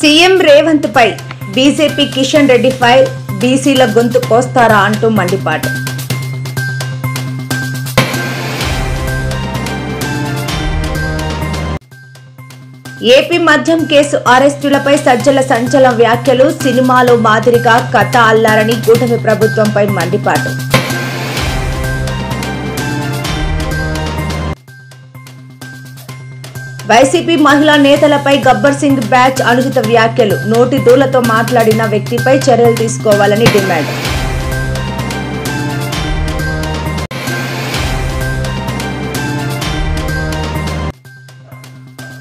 CM Revanth పై BJP Kishan Reddy fire, బీసీల గొంతు కోస్తారా అంటూ మండిపాటు. ఏపీ మద్యం కేసు అరెస్టులపై సజ్జల సంచలన వ్యాఖ్యలు. సినిమాలో మాదిరిగా కథ అల్లారని కూటమి ప్రభుత్వంపై మండిపాటు. వైసీపీ మహిళా నేతలపై గబ్బర్ సింగ్ బ్యాచ్ అనుచిత వ్యాఖ్యలు. నోటి దూలతో మాట్లాడిన వ్యక్తిపై చర్యలు తీసుకోవాలని డిమాండ్.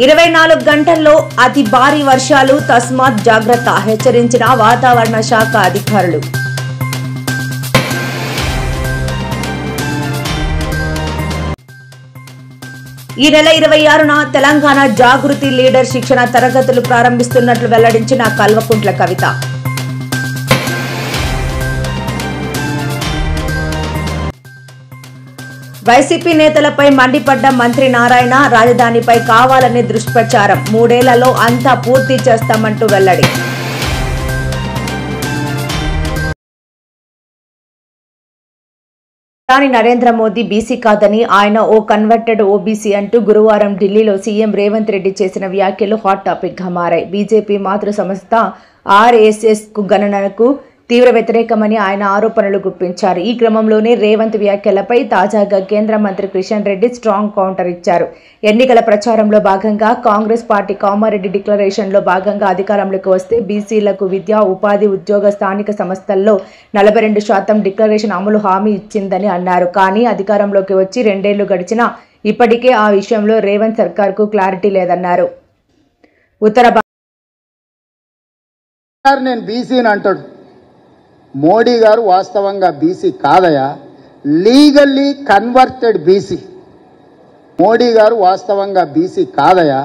ఇరవై 24 గంటల్లో అతి భారీ వర్షాలు, తస్మాత్ జాగ్రత్త హెచ్చరించిన వాతావరణ శాఖ అధికారులు. ఈ నెల 26న తెలంగాణ జాగృతి లీడర్ శిక్షణ తరగతులు ప్రారంభిస్తున్నట్లు వెల్లడించిన కల్వకుంట్ల కవిత. వైసీపీ నేతలపై మండిపడ్డ మంత్రి నారాయణ. రాజధానిపై కావాలని దుష్ప్రచారం, 3 ఏళ్లలో అంతా పూర్తి చేస్తామంటూ వెల్లడి. ప్రధాని నరేంద్ర మోదీ బీసీ కాదని, ఆయన ఓ కన్వర్టెడ్ ఓబీసీ అంటూ గురువారం ఢిల్లీలో సీఎం రేవంత్ రెడ్డి చేసిన వ్యాఖ్యలు హాట్ టాపిక్ గా మారాయి. బీజేపీ మాతృ సంస్థ ఆర్ఎస్ఎస్ కు గణనకు తీవ్ర వ్యతిరేకమని ఆయన ఆరోపణలు గుప్పించారు. ఈ క్రమంలోనే రేవంత్ వ్యాఖ్యలపై తాజాగా కేంద్ర మంత్రి కిషన్ రెడ్డి స్ట్రాంగ్ కౌంటర్ ఇచ్చారు. ఎన్నికల ప్రచారంలో భాగంగా కాంగ్రెస్ పార్టీ కామారెడ్డి డిక్లరేషన్లో భాగంగా అధికారంలోకి వస్తే బీసీలకు విద్య, ఉపాధి, ఉద్యోగ, స్థానిక సంస్థల్లో 42% డిక్లరేషన్ అమలు హామీ ఇచ్చిందని అన్నారు. కానీ అధికారంలోకి వచ్చి 2 ఏళ్లు గడిచినా ఇప్పటికే ఆ విషయంలో రేవంత్ సర్కార్కు క్లారిటీ లేదన్నారు. నేను బీసీని అంటాడు. మోడీ గారు వాస్తవంగా బీసీ కాదయా, లీగల్లీ కన్వర్టెడ్ బీసీ. మోడీ గారు వాస్తవంగా బీసీ కాదయా,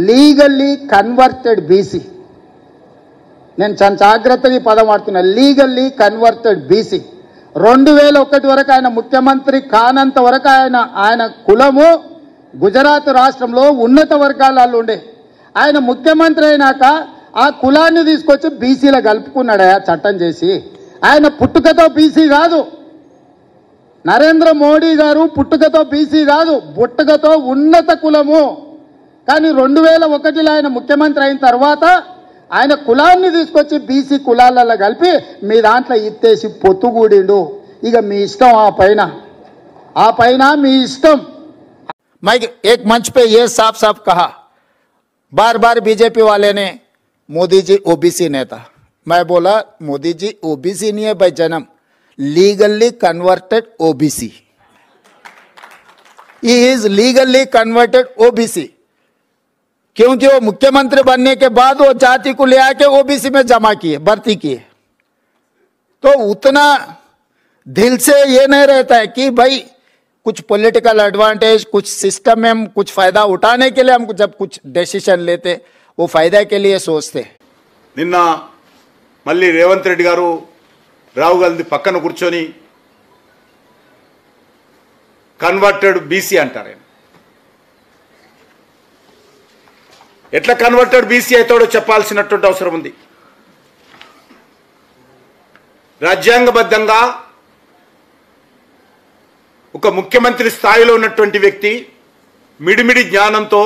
లీగల్లీ కన్వర్టెడ్ బీసీ. నేను చాలా జాగ్రత్తగా పదం వాడుతున్నా, లీగల్లీ కన్వర్టెడ్ బీసీ. 2001 వరకు ఆయన ముఖ్యమంత్రి కానంత వరకు ఆయన కులము గుజరాత్ రాష్ట్రంలో ఉన్నత వర్గాలలో ఉండే. ఆయన ముఖ్యమంత్రి అయినాక ఆ కులాన్ని తీసుకొచ్చి బీసీలో కలుపుకున్నాడయా చట్టం చేసి. ఆయన పుట్టుకతో బీసీ కాదు, నరేంద్ర మోడీ గారు పుట్టుకతో బీసీ కాదు, పుట్టుకతో ఉన్నత కులము. కానీ 2001లో ఆయన ముఖ్యమంత్రి అయిన తర్వాత ఆయన కులాన్ని తీసుకొచ్చి బీసీ కులాలలో కలిపి మీ దాంట్లో ఇత్తేసి పొత్తుగూడిండు. ఇక మీ ఇష్టం, ఆ పైన మీ ఇష్టం. मैं एक मंच पे ये साफ साफ कहा, बार बार बीजेपी वाले ने मोदी जी ओबीसी नेता, मैं बोला मोदी जी ओबीसी नहीं है भाई, जन्म legally converted OBC. He is legally converted OBC क्योंकि वो मुख्यमंत्री बनने के बाद वो जाति को ले आके ओबीसी में जमा किए, भर्ती किए. तो उतना दिल से ये नहीं रहता है कि भाई कुछ पॉलिटिकल एडवांटेज, कुछ सिस्टम में हम कुछ फायदा उठाने के लिए हम जब कुछ डिसीजन लेते वो फायदा के लिए सोचते. నిన్న మళ్ళీ రేవంత్ రెడ్డి గారు రావు గాంధీ పక్కన కూర్చొని కన్వర్టెడ్ బీసీ అంటారు. ఎట్లా కన్వర్టెడ్ బీసీ అవుతాడో చెప్పాల్సినటువంటి అవసరం ఉంది. రాజ్యాంగబద్ధంగా ఒక ముఖ్యమంత్రి స్థాయిలో ఉన్నటువంటి వ్యక్తి మిడిమిడి జ్ఞానంతో,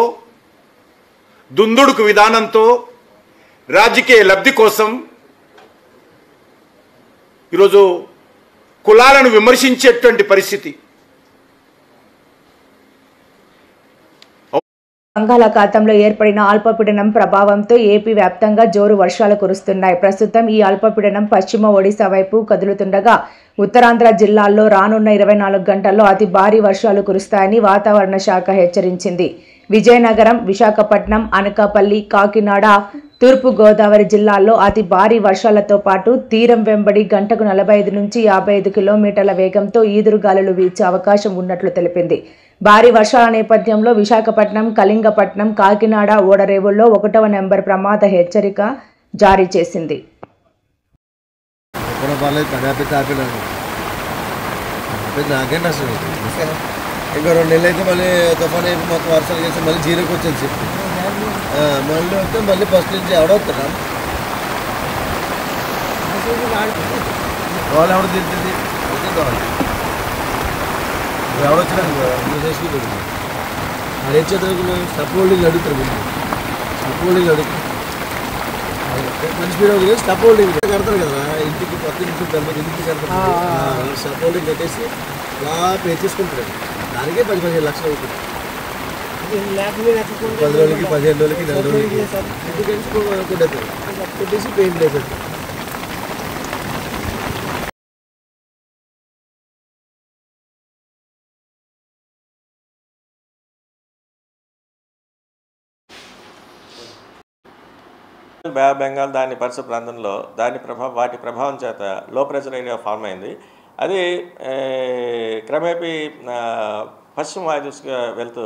దుందుడుకు విధానంతో రాజకీయ లబ్ధి కోసం ఈరోజు కులాలను విమర్శించేటువంటి పరిస్థితి. బంగాళాఖాతంలో ఏర్పడిన అల్పపీడనం ప్రభావంతో ఏపీ వ్యాప్తంగా జోరు వర్షాలు కురుస్తున్నాయి. ప్రస్తుతం ఈ అల్పపీడనం పశ్చిమ ఒడిశా వైపు కదులుతుండగా ఉత్తరాంధ్ర జిల్లాల్లో రానున్న 24 గంటల్లో అతి భారీ వర్షాలు కురుస్తాయని వాతావరణ శాఖ హెచ్చరించింది. విజయనగరం, విశాఖపట్నం, అనకాపల్లి, కాకినాడ, తూర్పు గోదావరి జిల్లాల్లో అతి భారీ వర్షాలతో పాటు తీరం వెంబడి గంటకు 45 నుంచి 55 కిలోమీటర్ల వేగంతో ఈదురుగాలులు వీచే అవకాశం ఉన్నట్లు తెలిపింది. భారీ వర్షాల నేపథ్యంలో విశాఖపట్నం, కళింగపట్నం, కాకినాడ ఓడరేవుల్లో 1వ నెంబర్ ప్రమాద హెచ్చరిక జారీ చేసింది. ఇంకా 2 నెలలు అయితే మళ్ళీ తుఫాన్ అయిపోయి మొత్తం వర్షాలు చేసి మళ్ళీ జీరోకి వచ్చేది చెప్పి మళ్ళీ వస్తే మళ్ళీ ఫస్ట్ నుంచి ఎవడొస్తారా వాళ్ళు ఎవరు తింటుంది ఎవడొచ్చినా అదే చేతులకు స్టప్ హోల్డింగ్ అడుగుతారు స్టప్ హోల్డింగ్ అడుగుతారు మంచి స్పీడ్ స్టప్ హోల్డింగ్ కడతారు కదా ఇంటికి పక్కన ఇంటికి కడతారు స్టప్ హోల్డింగ్ కట్టేసి అలా పే చేసుకుంటారు దానికే 10-15 లక్షలు అవుతుంది 10 రోజులకి 15 రోజులకి 4 రోజులకి ఇంటికి కొట్టేసి పెయింట్ లేదు బే ఆఫ్ బెంగాల్ దాని పరిసర ప్రాంతంలో వాటి ప్రభావం చేత లో ప్రెషర్ ఏరియా ఫామ్ అయింది. అది క్రమేపీ పశ్చిమ వాయువ్స్గా వెళ్తూ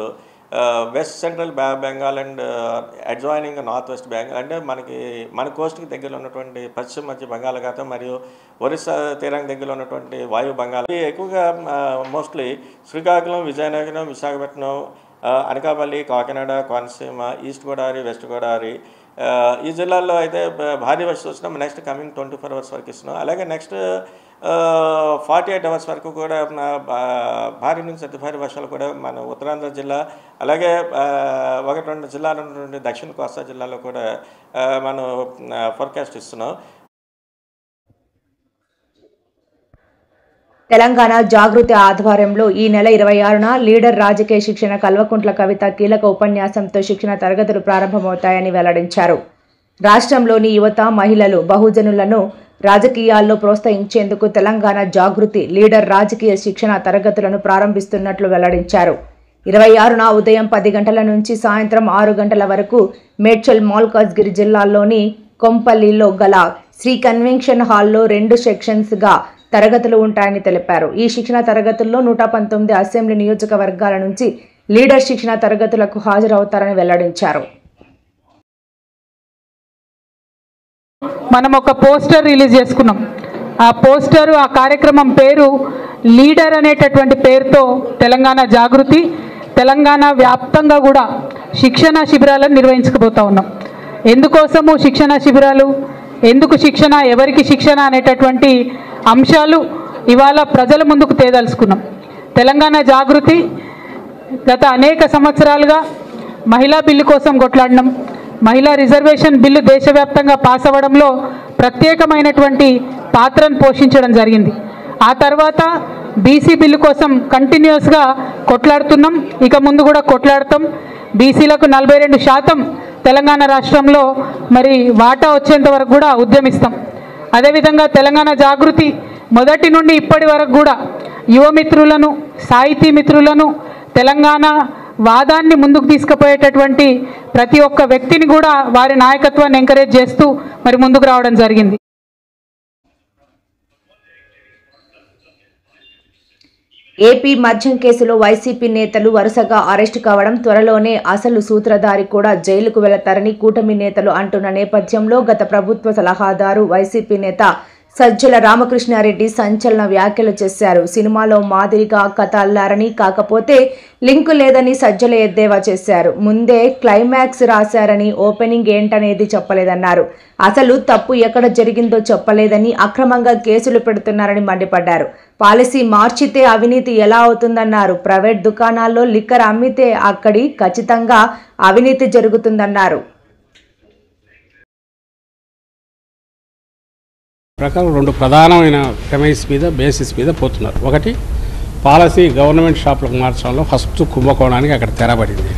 west central Bay of Bengal and adjoining north west Bengal అంటే మన కోస్ట్కి దగ్గరలో ఉన్నటువంటి పశ్చిమ మధ్య బంగాళాఖాతం మరియు ఒరిస్సా తీరానికి దగ్గరలో ఉన్నటువంటి వాయు బంగాళ ఎక్కువగా mostly Srikakulam, Vizianagaram, Visakhapatnam, Anakapalli, Kakinada, Konaseema, east Godavari, west Godavari ఈ జిల్లాల్లో అయితే భారీ వర్షం వచ్చినాం. నెక్స్ట్ కమింగ్ 24 అవర్స్ వరకు ఇస్తున్నాం. అలాగే నెక్స్ట్ 48 అవర్స్ వరకు కూడా భారీ నుంచి అతి భారీ వర్షాలు కూడా మన ఉత్తరాంధ్ర జిల్లా అలాగే 1-2 జిల్లాలు ఉన్నటువంటి దక్షిణ కోస్తా జిల్లాలో కూడా మనం ఫోర్కాస్ట్ ఇస్తున్నాం. తెలంగాణ జాగృతి ఆధ్వర్యంలో ఈ నెల 26న లీడర్ రాజకీయ శిక్షణ కల్వకుంట్ల కవిత కీలక ఉపన్యాసంతో శిక్షణ తరగతులు ప్రారంభమవుతాయని వెల్లడించారు. రాష్ట్రంలోని యువత, మహిళలు, బహుజనులను రాజకీయాల్లో ప్రోత్సహించేందుకు తెలంగాణ జాగృతి లీడర్ రాజకీయ శిక్షణ తరగతులను ప్రారంభిస్తున్నట్లు వెల్లడించారు. 26న ఉదయం 10 గంటల నుంచి సాయంత్రం 6 గంటల వరకు మేడ్చల్, మల్కాజ్గిరి జిల్లాల్లోని కొంపల్లిలో గల శ్రీ కన్వెన్షన్ హాల్లో 2 సెక్షన్స్గా తరగతులు ఉంటాయని తెలిపారు. ఈ శిక్షణ తరగతుల్లో 119 అసెంబ్లీ నియోజకవర్గాల నుంచి లీడర్ శిక్షణ తరగతులకు హాజరవుతారని వెల్లడించారు. మనం ఒక పోస్టర్ రిలీజ్ చేసుకున్నాం. ఆ పోస్టర్, ఆ కార్యక్రమం పేరు లీడర్ అనేటటువంటి పేరుతో తెలంగాణ జాగృతి తెలంగాణ వ్యాప్తంగా కూడా శిక్షణ శిబిరాలను నిర్వహించకపోతా ఉన్నాం. ఎందుకోసము శిక్షణ శిబిరాలు, ఎందుకు శిక్షణ, ఎవరికి శిక్షణ అనేటటువంటి అంశాలు ఇవాళ ప్రజల ముందుకు తేదలుచుకున్నాం. తెలంగాణ జాగృతి గత అనేక సంవత్సరాలుగా మహిళా బిల్లు కోసం కొట్లాడినాం. మహిళా రిజర్వేషన్ బిల్లు దేశవ్యాప్తంగా పాస్ అవ్వడంలో ప్రత్యేకమైనటువంటి పాత్రను పోషించడం జరిగింది. ఆ తర్వాత బీసీ బిల్లు కోసం కంటిన్యూస్గా కొట్లాడుతున్నాం, ఇక ముందు కూడా కొట్లాడతాం. బీసీలకు 42% తెలంగాణ రాష్ట్రంలో మరి వాటా వచ్చేంత వరకు కూడా ఉద్యమిస్తాం. అదేవిధంగా తెలంగాణ జాగృతి మొదటి నుండి ఇప్పటి వరకు కూడా యువమిత్రులను, సాహితీ మిత్రులను, తెలంగాణ వాదాన్ని ముందుకు తీసుకుపోయేటటువంటి ప్రతి ఒక్క వ్యక్తిని కూడా వారి నాయకత్వాన్ని ఎంకరేజ్ చేస్తూ మరి ముందుకు రావడం జరిగింది. ఏపీ మద్యం కేసులో వైసీపీ నేతలు వరుసగా అరెస్టు కావడం, త్వరలోనే అసలు సూత్రధారి కూడా జైలుకు వెళతారని కూటమి నేతలు అంటున్న నేపథ్యంలో గత ప్రభుత్వ సలహాదారు వైసీపీ నేత సజ్జల రామకృష్ణారెడ్డి సంచలన వ్యాఖ్యలు చేశారు. సినిమాలో మాదిరిగా కథ అల్లారని, కాకపోతే లింకు లేదని సజ్జల ఎద్దేవా చేశారు. ముందే క్లైమాక్స్ రాశారని, ఓపెనింగ్ ఏంటనేది చెప్పలేదన్నారు. అసలు తప్పు ఎక్కడ జరిగిందో చెప్పలేదని, అక్రమంగా కేసులు పెడుతున్నారని మండిపడ్డారు. పాలసీ మార్చితే అవినీతి ఎలా అవుతుందన్నారు. ప్రైవేట్ దుకాణాల్లో లిక్కర్ అమ్మితే అక్కడి ఖచ్చితంగా అవినీతి జరుగుతుందన్నారు. ప్రకారం 2 ప్రధానమైన ప్రెమైస్ మీద, బేసిస్ మీద పోతున్నారు. ఒకటి, పాలసీ గవర్నమెంట్ షాపులకు మార్చడంలో ఫస్ట్ కుంభకోణానికి అక్కడ తెరబడింది.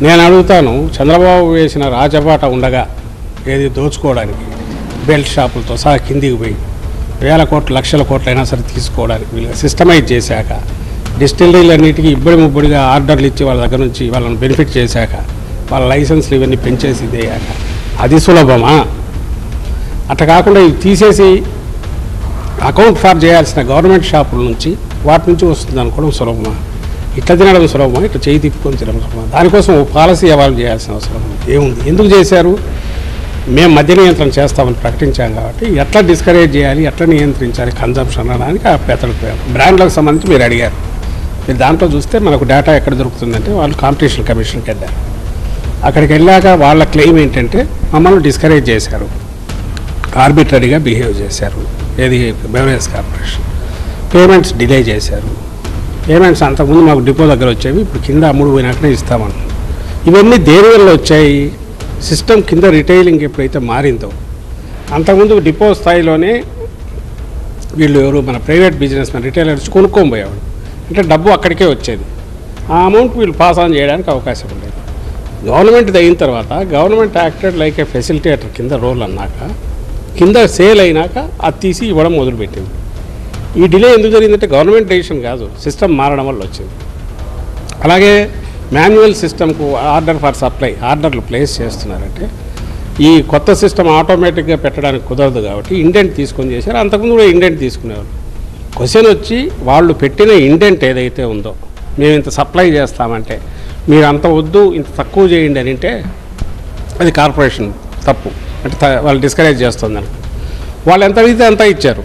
నేను అడుగుతాను, చంద్రబాబు వేసిన రాజబాట ఉండగా ఏది దోచుకోవడానికి బెల్ట్ షాపులతో సహా కిందికి పోయి వేల కోట్లు, లక్షల కోట్లైనా సరే తీసుకోవడానికి వీళ్ళు సిస్టమైజ్ చేశాక, డిస్టిలరీలన్నిటికీ ముబ్బడిగా ఆర్డర్లు ఇచ్చి వాళ్ళ దగ్గర నుంచి వాళ్ళని బెనిఫిట్ చేశాక, వాళ్ళ లైసెన్స్లు ఇవన్నీ పెంచేసి ఇదేయాక అది సులభమా? అట్లా కాకుండా ఇవి తీసేసి అకౌంట్ ఫార్ చేయాల్సిన గవర్నమెంట్ షాపుల నుంచి వాటి నుంచి వస్తుంది అనుకోవడం సులభమా? ఇట్లా తినడం సులభమా? ఇట్లా చేయి తిప్పుకొని తినడం సులభమా? దానికోసం పాలసీ ఎవాల్వ్ చేయాల్సిన అవసరం ఏముంది? ఎందుకు చేశారు? మేము మద్య నియంత్రణ చేస్తామని ప్రకటించాం కాబట్టి ఎట్లా డిస్కరేజ్ చేయాలి, ఎట్లా నియంత్రించాలి కన్జంప్షన్ అనడానికి ఆ పెద్దలు బ్రాండ్లకు సంబంధించి మీరు అడిగారు. మీరు దాంట్లో చూస్తే మనకు డేటా ఎక్కడ దొరుకుతుందంటే వాళ్ళు కాంపిటీషన్ కమిషన్కి వెళ్ళారు. అక్కడికి వెళ్ళాక వాళ్ళ క్లెయిమ్ ఏంటంటే మమ్మల్ని డిస్కరేజ్ చేశారు, ఆర్బిటరీగా బిహేవ్ చేశారు. ఏది బెవరేజ్ కార్పొరేషన్ పేమెంట్స్ డిలే చేశారు. పేమెంట్స్ అంతకుముందు మాకు డిపో దగ్గర వచ్చేవి, ఇప్పుడు కింద అమ్ముడు పోయినాకనే ఇస్తామన్నారు. ఇవన్నీ దేని వల్ల వచ్చాయి? సిస్టమ్ కింద రిటైలింగ్ ఎప్పుడైతే మారిందో, అంతకుముందు డిపో స్థాయిలోనే వీళ్ళు ఎవరు మన ప్రైవేట్ బిజినెస్ మ్యాన్ రిటైలర్స్ కొనుక్కోబోయేవాడు, అంటే డబ్బు అక్కడికే వచ్చేది. ఆ అమౌంట్ వీళ్ళు పాస్ ఆన్ చేయడానికి అవకాశం ఉండేది. గవర్నమెంట్ అయిన తర్వాత గవర్నమెంట్ యాక్టెడ్ లైక్ ఏ ఫెసిలిటేటర్ కింద రోల్ అన్నాక, కింద సేల్ అయినాక అది తీసి ఇవ్వడం మొదలుపెట్టింది. ఈ డిలే ఎందుకు జరిగిందంటే గవర్నమెంట్ డెసిషన్ కాదు, సిస్టమ్ మారడం వల్ల వచ్చింది. అలాగే మాన్యువల్ సిస్టమ్కు ఆర్డర్ ఫర్ సప్లై ఆర్డర్లు ప్లేస్ చేస్తున్నారంటే ఈ కొత్త సిస్టమ్ ఆటోమేటిక్గా పెట్టడానికి కుదరదు కాబట్టి ఇండెంట్ తీసుకొని చేశారు. అంతకుముందు కూడా ఇండెంట్ తీసుకునేవారు. క్వశ్చన్ వచ్చి వాళ్ళు పెట్టిన ఇండెంట్ ఏదైతే ఉందో, మేము ఇంత సప్లై చేస్తామంటే మీరు అంత వద్దు ఇంత తక్కువ చేయండి అని అంటే అది కార్పొరేషన్ తప్పు, అంటే వాళ్ళు డిస్కరేజ్ చేస్తుంది. వాళ్ళు ఎంత అడిగితే అంత ఇచ్చారు.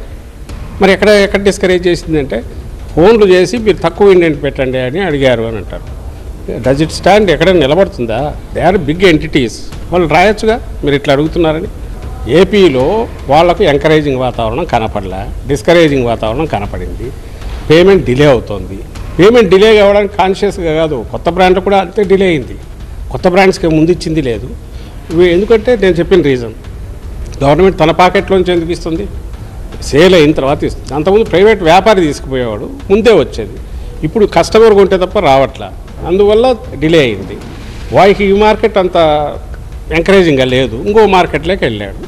మరి ఎక్కడ డిస్కరేజ్ చేసిందంటే ఫోన్లు చేసి మీరు తక్కువ ఇండెంట్ పెట్టండి అని అడిగారు అని అంటారు. Does it stand? ఎక్కడైనా నిలబడుతుందా? దే ఆర్ బిగ్ ఎంటిటీస్, వాళ్ళు రాయొచ్చుగా మీరు ఇట్లా అడుగుతున్నారని. ఏపీలో వాళ్లకు ఎంకరేజింగ్ వాతావరణం కనపడలే, డిస్కరేజింగ్ వాతావరణం కనపడింది. పేమెంట్ డిలే అవుతుంది. పేమెంట్ డిలే కావడానికి కాన్షియస్గా కాదు, కొత్త బ్రాండ్ కూడా అంతే డిలే అయింది. కొత్త బ్రాండ్స్కి ముందు ఇచ్చింది లేదు. ఎందుకంటే నేను చెప్పిన రీజన్, గవర్నమెంట్ తన పాకెట్లోంచి ఎందుకు ఇస్తుంది? సేల్ అయిన తర్వాత ఇస్తుంది. అంతకుముందు ప్రైవేట్ వ్యాపారి తీసుకుపోయేవాడు, ముందే వచ్చేది. ఇప్పుడు కస్టమర్ కొంటే తప్ప రావట్లా, అందువల్ల డిలే అయింది. వాయికి ఈ మార్కెట్ అంత ఎంకరేజింగ్గా లేదు, ఇంకో మార్కెట్లోకి వెళ్ళాడు.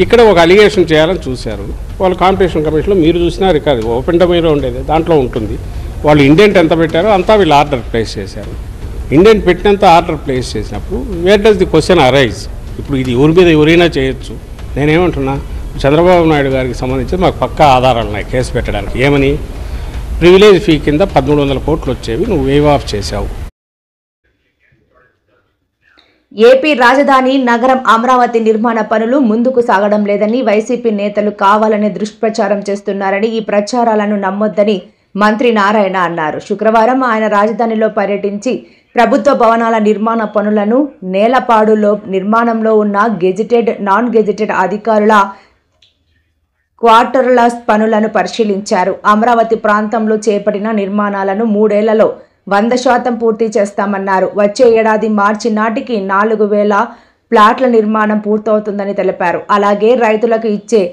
ఇక్కడ ఒక అలిగేషన్ చేయాలని చూశారు వాళ్ళు. కాంపిటీషన్ కమిషన్లో మీరు చూసినా రికార్డు ఓపెన్ డొమైన్లో ఉండేది, దాంట్లో ఉంటుంది. వాళ్ళు ఇండెంట్ ఎంత పెట్టారో అంతా వీళ్ళు ఆర్డర్ ప్లేస్ చేశారు. ఇండెంట్ పెట్టినంత ఆర్డర్ ప్లేస్ చేసినప్పుడు where does the question arise? ఇప్పుడు ఇది ఎవరి మీద ఎవరైనా చేయొచ్చు. నేనేమంటున్నా, చంద్రబాబు నాయుడు గారికి సంబంధించి మాకు పక్కా ఆధారాలు ఉన్నాయి కేసు పెట్టడానికి. ఏమని? ప్రివిలేజ్ ఫీ కింద 1300 కోట్లు వచ్చేవి నువ్వు వేవ్ ఆఫ్ చేశావు. ఏపీ రాజధాని నగరం అమరావతి నిర్మాణ పనులు ముందుకు సాగడం లేదని వైసీపీ నేతలు కావాలని దుష్ప్రచారం చేస్తున్నారని, ఈ ప్రచారాలను నమ్మొద్దని మంత్రి నారాయణ అన్నారు. శుక్రవారం ఆయన రాజధానిలో పర్యటించి ప్రభుత్వ భవనాల నిర్మాణ పనులను, నేలపాడులో నిర్మాణంలో ఉన్న గెజిటెడ్, నాన్ గెజిటెడ్ అధికారుల క్వార్టర్ల పనులను పరిశీలించారు. అమరావతి ప్రాంతంలో చేపట్టిన నిర్మాణాలను 3 ఏళ్లలో 100% పూర్తి చేస్తామన్నారు. వచ్చే ఏడాది మార్చి నాటికి 4000 ప్లాట్ల నిర్మాణం పూర్తవుతుందని తెలిపారు. అలాగే రైతులకు ఇచ్చే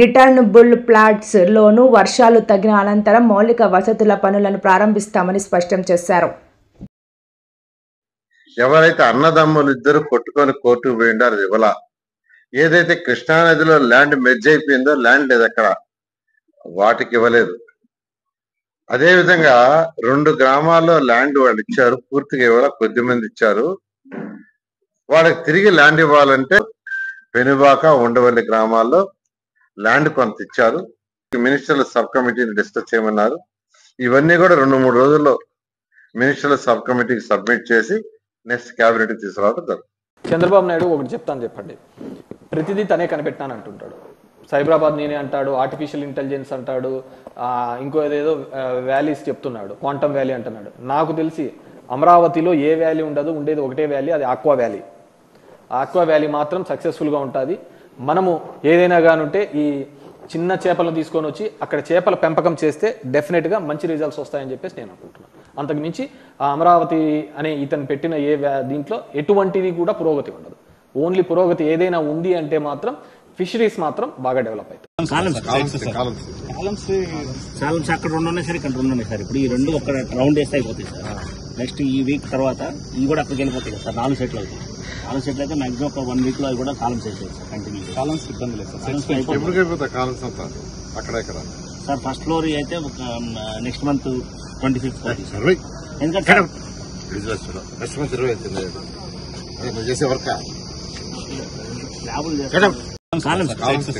రిటర్నబుల్ ప్లాట్స్ లోను వర్షాలు తగ్గిన అనంతరం మౌలిక వసతుల పనులను ప్రారంభిస్తామని స్పష్టం చేశారు. ఎవరైతే అన్నదమ్ములు ఇద్దరు కొట్టుకొని కోర్టుకు పోయిండారు ఇవాళ, ఏదైతే కృష్ణానదిలో ల్యాండ్ మెర్జ్ అయిపోయిందో, ల్యాండ్ లేదు అక్కడ, వాటికి ఇవ్వలేదు. అదే విధంగా 2 గ్రామాల్లో ల్యాండ్ వాళ్ళు ఇచ్చారు, పూర్తిగా ఇవ్వాల, కొద్దిమంది ఇచ్చారు. వాళ్ళకి తిరిగి ల్యాండ్ ఇవ్వాలంటే పెనుబాక, ఉండవల్లి గ్రామాల్లో ల్యాండ్ కొంత ఇచ్చారు. మినిస్టర్ల సబ్ కమిటీని డిస్కస్ చేయమన్నారు. ఇవన్నీ కూడా 2-3 రోజుల్లో మినిస్టర్ల సబ్ కమిటీకి సబ్మిట్ చేసి నెక్స్ట్ క్యాబినెట్ తీసుకురావడం జరుగుతుంది. చంద్రబాబు నాయుడు ఒకటి చెప్తాను చెప్పండి, ప్రతిదీ తనే కనిపెట్టాను అంటుంటాడు. సైబరాబాద్ నేనే అంటాడు, ఆర్టిఫిషియల్ ఇంటెలిజెన్స్ అంటాడు, ఇంకో ఏదేదో వ్యాలీస్ చెప్తున్నాడు, క్వాంటమ్ వ్యాలీ అంటున్నాడు. నాకు తెలిసి అమరావతిలో ఏ వ్యాలీ ఉండదు, ఉండేది ఒకటే వ్యాలీ, అది ఆక్వా వ్యాలీ. ఆక్వా వ్యాలీ మాత్రం సక్సెస్ఫుల్గా ఉంటుంది. మనము ఏదైనా కానుంటే ఈ చిన్న చేపలను తీసుకొని వచ్చి అక్కడ చేపల పెంపకం చేస్తే డెఫినెట్గా మంచి రిజల్ట్స్ వస్తాయని చెప్పేసి నేను అనుకుంటున్నాను. అంతకు మించి ఆ అమరావతి అనే ఇతను పెట్టిన దీంట్లో ఎటువంటిది కూడా పురోగతి ఉండదు. ఓన్లీ పురోగతి ఏదైనా ఉంది అంటే మాత్రం ఫిషరీస్ మాత్రం బాగా డెవలప్ అవుతాయి. కాలమ్స్ అక్కడ 2 ఉన్నాయి సార్, ఇక్కడ 2 ఉన్నాయి సార్. ఇప్పుడు ఈ 2 ఒక రౌండ్ వేస్తే అయిపోతాయి సార్. నెక్స్ట్ ఈ వీక్ తర్వాత ఇవి కూడా అక్కడికి వెళ్ళిపోతాయి కదా సార్. 4 సెట్లు అవుతాయి. 4 సెట్లు అయితే మాక్సిమం ఒక 1 వీక్ లో అవి కూడా కాలమ్స్ అయిపోతాయి సార్. కంటిన్యూ కాలమ్స్ ఇబ్బంది లేదు సార్. కాలమ్స్ అంతా అక్కడ సార్ ఫస్ట్ ఫ్లోర్ అయితే ఒక నెక్స్ట్ మంత్ 25th సార్. ఎందుకంటే నెక్స్ట్ మంత్ 20 చేసే వర్క్ కాలమ్స్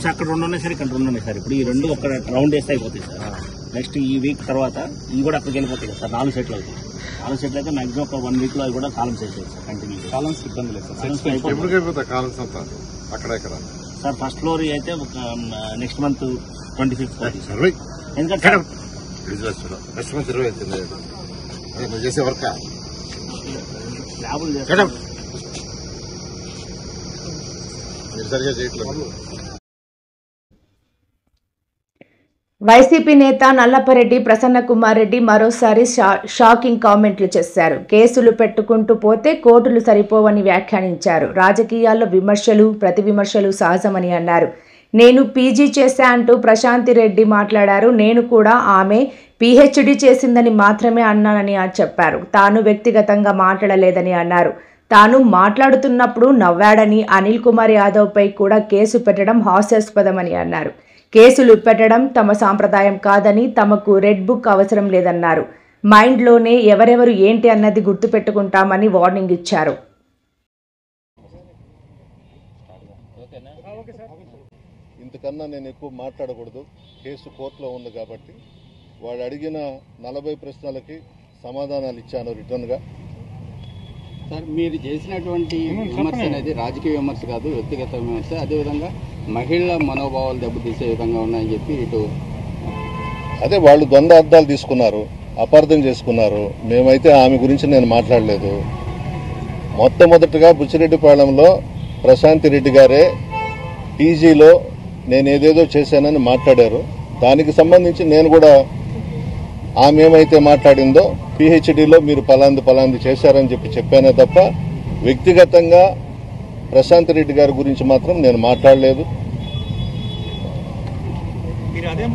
అక్కడ 2 ఉన్నాయి సార్, ఇక్కడ 2 ఉన్నాయి సార్. ఇప్పుడు ఈ 2 ఒక రౌండ్ వేస్తే అయిపోతాయి సార్. నెక్స్ట్ ఈ వీక్ తర్వాత ఇవి కూడా అక్కడికి వెళ్ళిపోతాయి కదా సార్. 4 సెట్లు అవుతాయి. 4 సెట్లు అయితే మాక్సిమం ఒక 1 వీక్ లో అవి కూడా కాలమ్స్ అయిపోతాయి సార్. కంటిన్యూ కాలమ్స్ ఇబ్బంది లేదు సార్. కాలమ్స్ అంతా అక్కడ సార్ ఫస్ట్ ఫ్లోర్ అయితే ఒక నెక్స్ట్ మంత్ 25th సార్. ఎందుకంటే నెక్స్ట్ మంత్ 20 చేసే వర్క్ జాబులు చేస్తారు. వైసీపీ నేత నల్లపరెడ్డి ప్రసన్నకుమార్ రెడ్డి మరోసారి షాకింగ్ కామెంట్లు చేశారు. కేసులు పెట్టుకుంటూ పోతే కోర్టులు సరిపోవని వ్యాఖ్యానించారు. రాజకీయాల్లో విమర్శలు ప్రతి విమర్శలు సహజమని అన్నారు. నేను పీజీ చేశా అంటూ ప్రశాంతి రెడ్డి మాట్లాడారు. నేను కూడా ఆమె పీహెచ్డీ చేసిందని మాత్రమే అన్నానని చెప్పారు. తాను వ్యక్తిగతంగా మాట్లాడలేదని అన్నారు. తాను మాట్లాడుతున్నప్పుడు నవ్వాడని, అనిల్ కుమార్ యాదవ్పై కూడా కేసు పెట్టడం హాస్యాస్పదమని అన్నారు. కేసులు పెట్టడం తమ సాంప్రదాయం కాదని, తమకు రెడ్ బుక్ అవసరం లేదన్నారు. మైండ్లోనే ఎవరెవరు ఏంటి అన్నది గుర్తుపెట్టుకుంటామని వార్నింగ్ ఇచ్చారు. ఇంతకన్నా నేను ఎక్కువ మాట్లాడకూడదు. కేసు కోర్టులో ఉంది కాబట్టి వాడు అడిగిన 40 ప్రశ్నలకి సమాధానాలు ఇచ్చాను రిటర్న్గా. సార్, మీరు చేసినటువంటి విమర్శ అనేది రాజకీయ విమర్శ కాదు, వ్యక్తిగత విమర్శ. అదేవిధంగా మహిళల మనోభావాలు దెబ్బతీసే విధంగా ఉన్నాయని చెప్పి ఇటు అదే వాళ్ళు ద్వంద్వ అర్థాలు తీసుకున్నారు, అపార్థం చేసుకున్నారు. మేమైతే ఆమె గురించి నేను మాట్లాడలేదు. మొట్టమొదటిగా బుచ్చిరెడ్డిపాళెంలో ప్రశాంతి రెడ్డి గారే పీజీలో నేను ఏదేదో చేశానని మాట్లాడారు. దానికి సంబంధించి నేను కూడా ఆమె ఏమైతే మాట్లాడిందో పీహెచ్డీలో మీరు పలాంది చేశారని చెప్పానే తప్ప వ్యక్తిగతంగా ప్రశాంత్ రెడ్డి గారి గురించి మాత్రం నేను మాట్లాడలేదు. అదే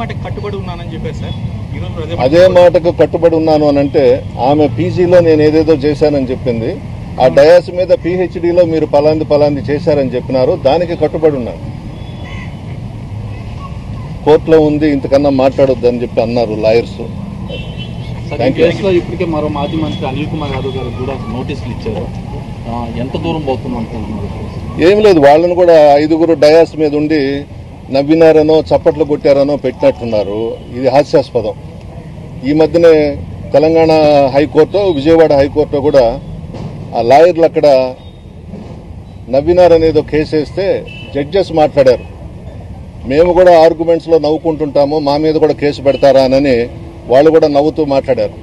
మాటకు కట్టుబడి ఉన్నాను అని అంటే ఆమె పీజీలో నేను ఏదేదో చేశానని చెప్పింది. ఆ డయాస్ మీద పీహెచ్డీలో మీరు పలాంది చేశారని చెప్పినారు. దానికి కట్టుబడి ఉన్నాను. కోర్టులో ఉంది, ఇంతకన్నా మాట్లాడొద్దని చెప్పి అన్నారు లాయర్స్. ఇప్పటికే మరో మాజీ మంత్రి అనిల్ కుమార్ యాదవ్ గారు కూడా నోటీసులు ఇచ్చారు. ఎంత దూరం పోతున్నారు? ఏం లేదు, వాళ్ళని కూడా 5 డయాస్ మీద ఉండి నవ్వినారనో చప్పట్లు కొట్టారనో పెట్టినట్టున్నారు. ఇది హాస్యాస్పదం. ఈ మధ్యనే తెలంగాణ హైకోర్టు, విజయవాడ హైకోర్టు కూడా ఆ లాయర్లు అక్కడ నవ్వినారనేదో కేసు వేస్తే జడ్జెస్ మాట్లాడారు. మేము కూడా ఆర్గ్యుమెంట్స్లో నవ్వుకుంటుంటాము, మా మీద కూడా కేసు పెడతారా అని వాళ్ళు కూడా నవ్వుతూ మాట్లాడారు.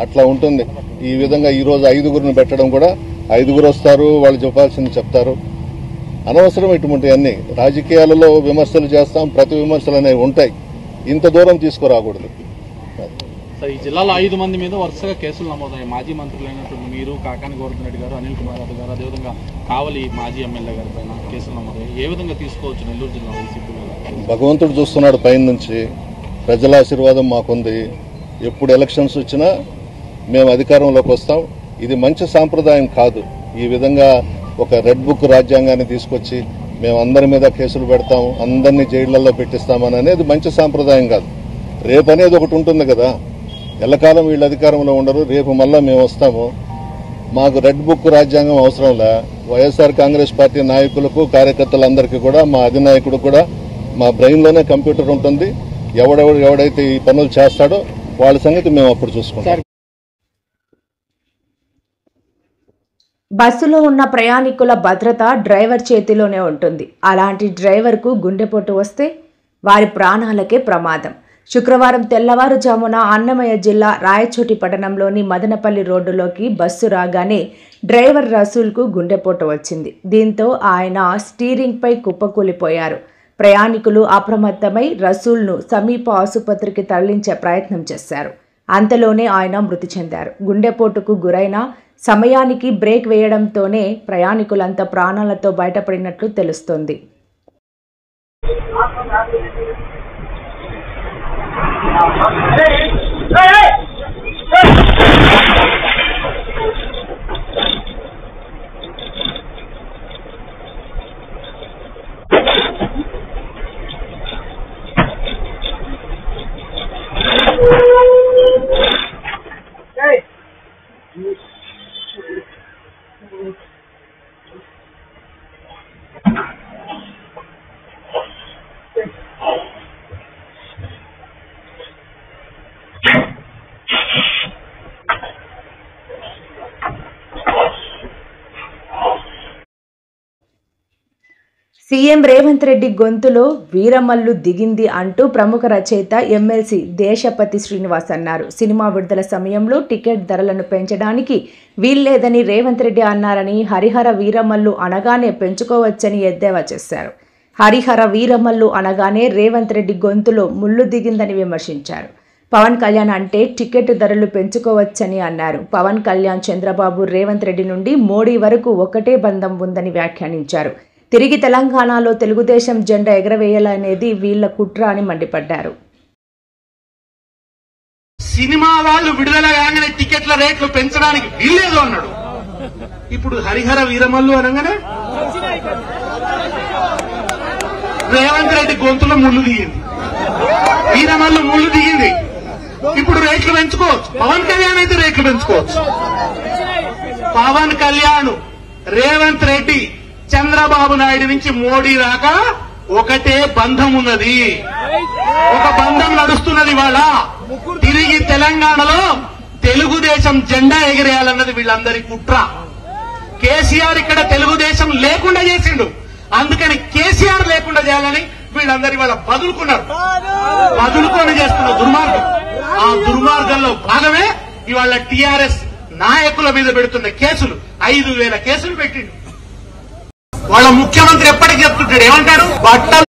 అట్లా ఉంటుంది. ఈ విధంగా ఈరోజు 5 పెట్టడం కూడా 5 వస్తారు, వాళ్ళు చెప్పాల్సింది చెప్తారు. అనవసరం ఇటువంటివన్నీ. రాజకీయాలలో విమర్శలు చేస్తాం, ప్రతి విమర్శలు అనేవి ఉంటాయి. ఇంత దూరం తీసుకురాకూడదు. ఈ జిల్లాలో 5 మంది మీద వరుసగా కేసులు నమోదయ్యాయి. మాజీ మంత్రులైనటువంటి మీరు, కాకాని గోవర్ధన్ రెడ్డి గారు, అనిల్ కుమార్ యాదవ్ గారు, అదేవిధంగా కావలి మాజీ ఎమ్మెల్యే గారి పైన కేసులు నమోదయ్యాయి. ఏ విధంగా తీసుకోవచ్చు నెల్లూరు జిల్లా వైసీపీ? భగవంతుడు చూస్తున్నాడు పైన నుంచి. ప్రజల ఆశీర్వాదం మాకుంది. ఎప్పుడు ఎలక్షన్స్ వచ్చినా మేము అధికారంలోకి వస్తాం. ఇది మంచి సాంప్రదాయం కాదు. ఈ విధంగా ఒక రెడ్ బుక్ రాజ్యాంగాన్ని తీసుకొచ్చి మేము అందరి మీద కేసులు పెడతాం, అందరినీ జైళ్లలో పెట్టిస్తామని అనేది మంచి సాంప్రదాయం కాదు. రేపు అనేది ఒకటి ఉంటుంది కదా. ఎల్లకాలం వీళ్ళు అధికారంలో ఉండరు. రేపు మళ్ళా మేము వస్తాము. మాకు రెడ్ బుక్ రాజ్యాంగం అవసరంలా. వైఎస్ఆర్ కాంగ్రెస్ పార్టీ నాయకులకు, కార్యకర్తలందరికీ కూడా, మా అధినాయకుడు కూడా మా బ్రెయిన్లోనే కంప్యూటర్ ఉంటుంది. ఎవడైతే ఈ పనులు చేస్తాడో వాళ్ళ సంగతి మేము అప్పుడు చూసుకుంటాం. బస్సులో ఉన్న ప్రయాణికుల భద్రత డ్రైవర్ చేతిలోనే ఉంటుంది. అలాంటి డ్రైవర్కు గుండెపోటు వస్తే వారి ప్రాణాలకే ప్రమాదం. శుక్రవారం తెల్లవారుజామున అన్నమయ్య జిల్లా రాయచోటి పట్టణంలోని మదనపల్లి రోడ్డులోకి బస్సు రాగానే డ్రైవర్ రసూల్కు గుండెపోటు వచ్చింది. దీంతో ఆయన స్టీరింగ్పై కుప్పకూలిపోయారు. ప్రయాణికులు అప్రమత్తమై రసూల్ను సమీప ఆసుపత్రికి తరలించే ప్రయత్నం చేశారు. అంతలోనే ఆయన మృతి చెందారు. గుండెపోటుకు గురైన సమయానికి బ్రేక్ వేయడంతోనే ప్రయాణికులంతా ప్రాణాలతో బయటపడినట్లు తెలుస్తోంది. సీఎం రేవంత్ రెడ్డి గొంతులో వీరమల్లు దిగింది అంటూ ప్రముఖ రచయిత ఎమ్మెల్సీ దేశపతి శ్రీనివాస్ అన్నారు. సినిమా విడుదల సమయంలో టికెట్ ధరలను పెంచడానికి వీల్లేదని రేవంత్ రెడ్డి అన్నారని, హరిహర వీరమల్లు అనగానే పెంచుకోవచ్చని ఎద్దేవా చేశారు. హరిహర వీరమల్లు అనగానే రేవంత్ రెడ్డి గొంతులో ముళ్ళు దిగిందని విమర్శించారు. పవన్ కళ్యాణ్ అంటే టికెట్ ధరలు పెంచుకోవచ్చని అన్నారు. పవన్ కళ్యాణ్, చంద్రబాబు, రేవంత్ రెడ్డి నుండి మోడీ వరకు ఒకటే బంధం ఉందని వ్యాఖ్యానించారు. తిరిగి తెలంగాణలో తెలుగుదేశం జెండా ఎగరవేయాలనేది వీళ్ల కుట్ర అని మండిపడ్డారు. సినిమా వాళ్ళు విడుదల కాగానే టికెట్ల రేట్లు పెంచడానికి వీల్లేదు అన్నాడు. ఇప్పుడు హరిహర వీరమల్లు అనగానే రేవంత్ రెడ్డి గొంతులో ముళ్ళు దిగింది, వీరమల్లు ముళ్ళు దిగింది. ఇప్పుడు రేట్లు పెంచుకోవచ్చు. పవన్ కళ్యాణ్ అయితే రేట్లు పెంచుకోవచ్చు. పవన్ కళ్యాణ్, రేవంత్ రెడ్డి, చంద్రబాబు నాయుడు నుంచి మోడీ దాకా ఒకటే బంధం ఉన్నది, ఒక బంధం నడుస్తున్నది. వాళ్ళ తిరిగి తెలంగాణలో తెలుగుదేశం జెండా ఎగిరేయాలన్నది వీళ్ళందరి కుట్ర. కేసీఆర్ ఇక్కడ తెలుగుదేశం లేకుండా చేసిండు, అందుకని కేసీఆర్ లేకుండా చేయాలని వీళ్ళందరి వాళ్ళ బదులుకొని చేస్తున్న దుర్మార్గం. ఆ దుర్మార్గంలో భాగమే ఇవాళ టీఆర్ఎస్ నాయకుల మీద పెడుతున్న కేసులు. 5,000 కేసులు పెట్టిండు. వాళ్ళ ముఖ్యమంత్రి ఎప్పటికీ చెప్తుంటాడు, ఏమంటాడు? బట్టలు.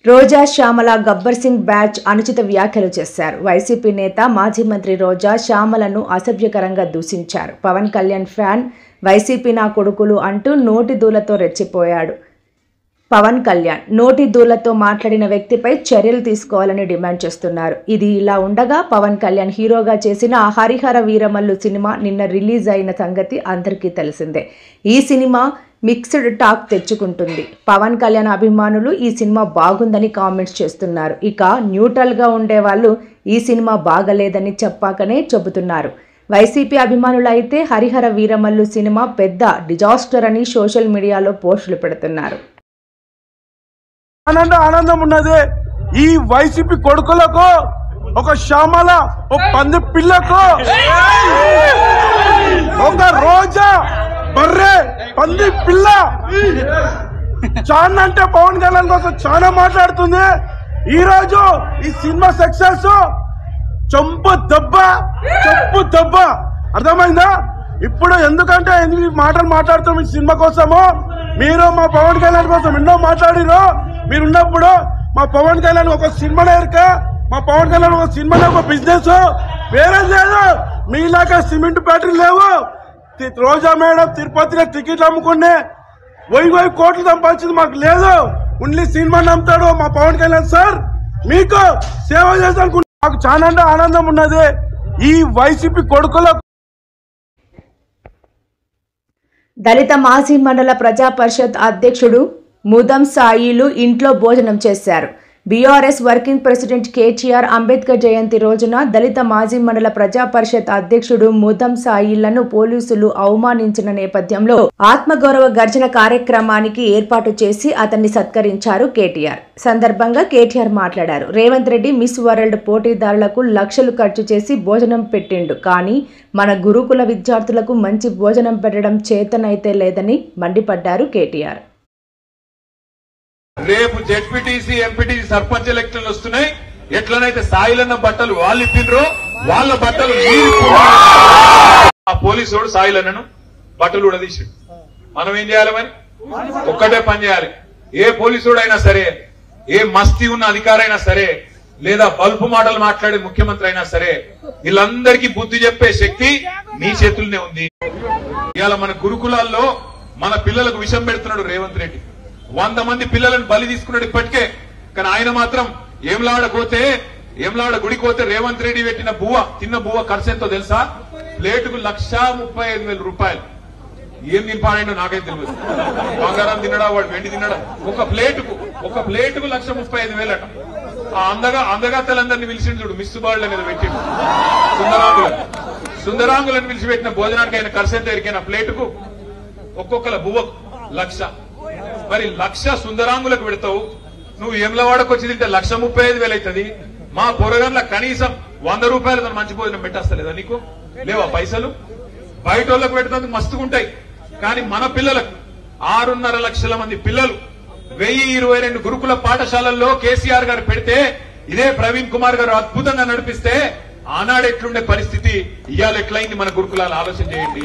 రోజా, శ్యామల, గబ్బర్ సింగ్ బ్యాచ్ అనుచిత వ్యాఖ్యలు చేశారు. వైసీపీ నేత, మాజీ మంత్రి రోజా, శ్యామలను అసభ్యకరంగా దూషించారు. పవన్ కళ్యాణ్ ఫ్యాన్, వైసీపీ నా కొడుకులు అంటూ నోటి దూలతో రెచ్చిపోయాడు. పవన్ కళ్యాణ్ నోటి దూలతో మాట్లాడిన వ్యక్తిపై చర్యలు తీసుకోవాలని డిమాండ్ చేస్తున్నారు. ఇది ఇలా ఉండగా పవన్ కళ్యాణ్ హీరోగా చేసిన హరిహర వీరమల్లు సినిమా నిన్న రిలీజ్ అయిన సంగతి అందరికీ తెలిసిందే. ఈ సినిమా మిక్స్డ్ టాక్ తెచ్చుకుంటుంది. పవన్ కళ్యాణ్ అభిమానులు ఈ సినిమా బాగుందని కామెంట్స్ చేస్తున్నారు. ఇక న్యూట్రల్గా ఉండేవాళ్ళు ఈ సినిమా బాగలేదని చెప్పాకనే చెబుతున్నారు. వైసీపీ అభిమానులు అయితే హరిహర వీరమల్లు సినిమా పెద్ద డిజాస్టర్ అని సోషల్ మీడియాలో పోస్టులు పెడుతున్నారు. ఆనందం ఉన్నది. ఈ వైసీపీ కొడుకులకు, ఒక శ్యామల, ఒక పంది పిల్లకు, ఒక రోజా బర్రె పంది పిల్ల చాలా అంటే పవన్ కళ్యాణ్ కోసం చాలా మాట్లాడుతుంది. ఈ రోజు ఈ సినిమా సక్సెస్ చెప్పు దెబ్బ అర్థమైందా? ఇప్పుడు ఎందుకంటే ఎన్ని మాటలు మాట్లాడుతాం ఈ సినిమా కోసము. మీరు మా పవన్ కళ్యాణ్ కోసం ఎన్నో మాట్లాడిరు. మీరున్నప్పుడు మా పవన్ కళ్యాణ్ ఒక సినిమానే మా పవన్ కళ్యాణ్ ఒక సినిమానే ఒక బిజినెస్, వేరే లేదు. మీలాగా సిమెంట్ ఫ్యాక్టరీ లేవు. రోజా మేడం తిరుపతిలో టికెట్లు అమ్ముకునే 1000 కోట్లు సంపాదించింది మాకు లేదు. ఓన్లీ సినిమా నమ్ముతాడు మా పవన్ కళ్యాణ్ సార్. మీకు సేవ చేయాలనుకుంటే మాకు చాలా ఆనందం ఉన్నది. ఈ వైసీపీ కొడుకులకు. దళిత మాజీ మండల ప్రజా పరిషత్ అధ్యక్షుడు ముదం సాయిలు ఇంట్లో భోజనం చేశారు. BRS working president KTR Ambedkar Jayanti రోజున దళిత మాజీ మండల ప్రజా పరిషత్ అధ్యక్షుడు ముదం సాయిలను పోలీసులు అవమానించిన నేపథ్యంలో ఆత్మగౌరవ గర్జన కార్యక్రమానికి ఏర్పాటు చేసి అతన్ని సత్కరించారు కేటీఆర్. సందర్భంగా కేటీఆర్ మాట్లాడారు. రేవంత్ రెడ్డి మిస్ వరల్డ్ పోటీదారులకు లక్షలు ఖర్చు చేసి భోజనం పెట్టిండు, కానీ మన గురుకుల విద్యార్థులకు మంచి భోజనం పెట్టడం చేతనైతే లేదని మండిపడ్డారు కేటీఆర్. రేపు జెడ్పీటీసీ, ఎంపీటీసీ, సర్పంచ్ ఎలక్షన్లు వస్తున్నాయి. ఎట్లనైతే సాయిలన్న బట్టలు వాళ్ళు ఇప్పిండ్రో వాళ్ళ బట్టలు ఆ పోలీసు సాయిలన్నను బట్టలు కూడా తీసి మనం ఏం చేయాలి? మరి ఒక్కటే పని చేయాలి. ఏ పోలీసుడు అయినా సరే, ఏ మస్తీ ఉన్న అధికారైనా సరే, లేదా బల్పు మాటలు మాట్లాడే ముఖ్యమంత్రి అయినా సరే, వీళ్ళందరికీ బుద్ధి చెప్పే శక్తి మీ చేతుల్లోనే ఉంది. ఇవాళ మన గురుకులాల్లో మన పిల్లలకు విషం పెడుతున్నాడు రేవంత్ రెడ్డి. 100 మంది పిల్లలను బలి తీసుకున్నాడు ఇప్పటికే. కానీ ఆయన మాత్రం ఏమ్లాడ గుడికి పోతే రేవంత్ రెడ్డి పెట్టిన తిన్న బువ్వ ఖర్చు ఎంతో తెలుసా? ప్లేటుకు 1,35,000 రూపాయలు. ఏం తినిపాడో నాకైతే తెలియదు. బంగారం తినడా, వాడు వెండి తినడా? ఒక ప్లేటుకు 1,35,000 అట. ఆ అందగాతలందరినీ పిలిచిండు చూడు, మిస్సుబాళ్ల మీద పెట్టిండు. సుందరాంగులను పిలిచిపెట్టిన భోజనానికి ఆయన ఖర్చు ఎంత ఎరికైనా ప్లేటుకు ఒక్కొక్కల బువ్వకు 1,00,000. మరి 1,00,000 సుందరాంగులకు పెడతావు, నువ్వు ఏమ్లవాడకు వచ్చి తింటే 1,35,000 అవుతుంది. మా పొరగంల కనీసం 100 రూపాయలతో మంచి భోజనం పెట్టేస్తలేదా నీకు? లేవా పైసలు? బయట వాళ్ళకు పెట్టడానికి మస్తుగుంటాయి, కానీ మన పిల్లలకు 6.5 లక్షల మంది పిల్లలు 1022 గురుకుల పాఠశాలల్లో కేసీఆర్ గారు పెడితే ఇదే ప్రవీణ్ కుమార్ గారు అద్భుతంగా నడిపిస్తే ఆనాడు ఎట్లుండే పరిస్థితి ఇవాళ ఎట్లయింది మన గురుకులాలు ఆలోచన చేయండి.